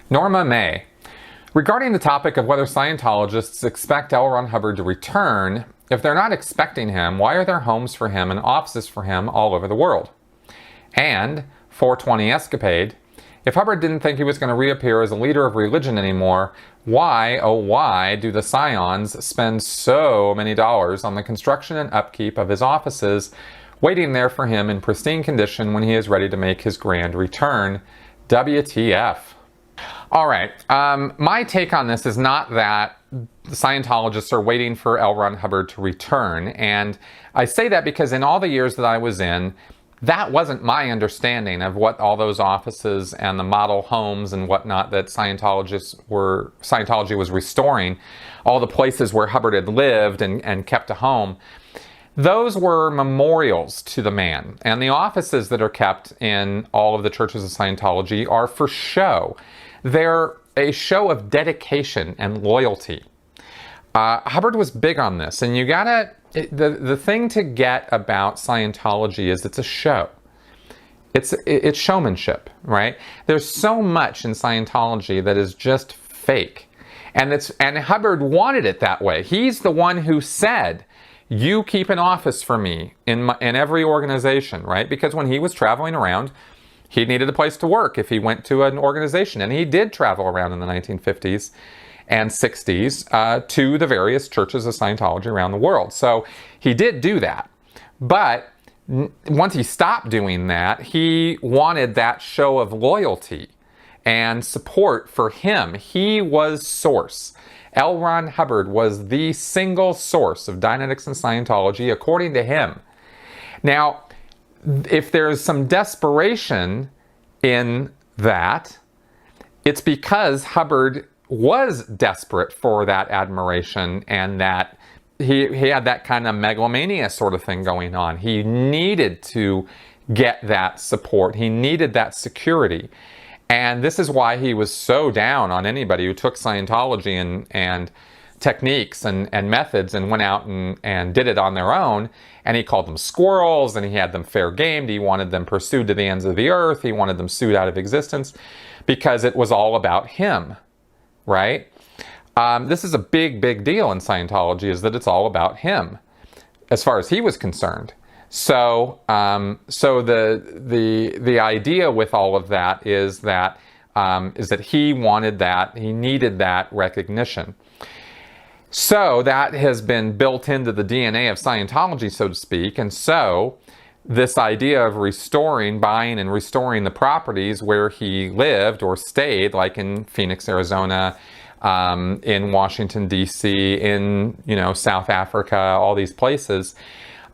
Norma May. Regarding the topic of whether Scientologists expect L. Ron Hubbard to return, if they're not expecting him, why are there homes for him and offices for him all over the world? And 420 Escapade. If Hubbard didn't think he was going to reappear as a leader of religion anymore, why, oh why, do the Scions spend so many dollars on the construction and upkeep of his offices, waiting there for him in pristine condition when he is ready to make his grand return? WTF. All right, my take on this is not that the Scientologists are waiting for L. Ron Hubbard to return, and I say that because in all the years that I was in, that wasn't my understanding of what all those offices and the model homes and whatnot that Scientology was restoring, all the places where Hubbard had lived and kept a home. Those were memorials to the man, and the offices that are kept in all of the churches of Scientology are for show. They're a show of dedication and loyalty. Hubbard was big on this, and you gotta, the thing to get about Scientology is it's a show. It's showmanship, right? There's so much in Scientology that is just fake. And Hubbard wanted it that way. He's the one who said, you keep an office for me in every organization, right? Because when he was traveling around, he needed a place to work if he went to an organization. And he did travel around in the 1950s and 60s to the various churches of Scientology around the world. So he did do that. But once he stopped doing that, he wanted that show of loyalty and support for him. He was source. L. Ron Hubbard was the single source of Dianetics and Scientology, according to him. Now, if there's some desperation in that, it's because Hubbard was desperate for that admiration and that he had that kind of megalomania sort of thing going on. He needed to get that support. He needed that security. And this is why he was so down on anybody who took Scientology and techniques and methods and went out and did it on their own. And he called them squirrels, and he had them fair gamed. He wanted them pursued to the ends of the earth. He wanted them sued out of existence because it was all about him, right? This is a big, big deal in Scientology, is that it's all about him as far as he was concerned. So the idea with all of that is that he wanted that, he needed that recognition. So that has been built into the DNA of Scientology, so to speak. And so this idea of buying and restoring the properties where he lived or stayed, like in Phoenix, Arizona, in Washington, D.C., in, South Africa, all these places.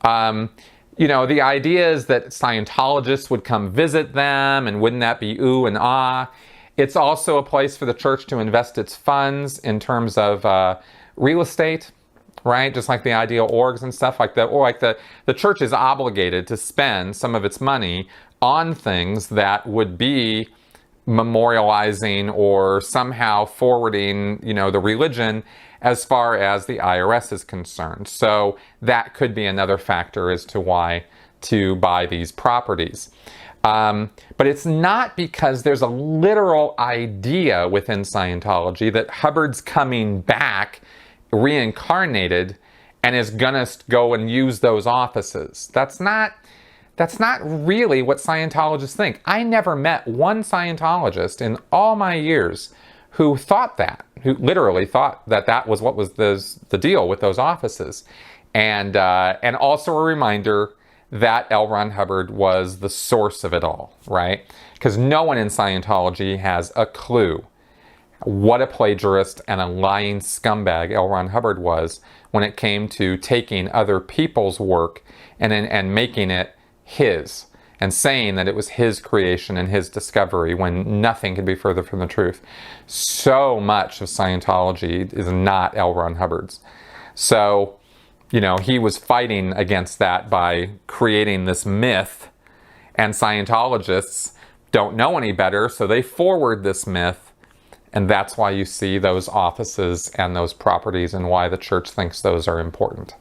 The idea is that Scientologists would come visit them, and wouldn't that be ooh and ah? It's also a place for the church to invest its funds in terms of real estate, right? Just like the ideal orgs and stuff like that. Or like the church is obligated to spend some of its money on things that would be memorializing or somehow forwarding, the religion as far as the IRS is concerned. So that could be another factor as to why to buy these properties. But it's not because there's a literal idea within Scientology that Hubbard's coming back reincarnated and is gonna go and use those offices. That's not really what Scientologists think. I never met one Scientologist in all my years who thought that, who literally thought that that was what was the deal with those offices. And also a reminder that L. Ron Hubbard was the source of it all, right? Because no one in Scientology has a clue what a plagiarist and a lying scumbag L. Ron Hubbard was when it came to taking other people's work and making it his, and saying that it was his creation and his discovery when nothing could be further from the truth. So much of Scientology is not L. Ron Hubbard's. So, he was fighting against that by creating this myth, and Scientologists don't know any better, so they forward this myth, and that's why you see those offices and those properties and why the church thinks those are important.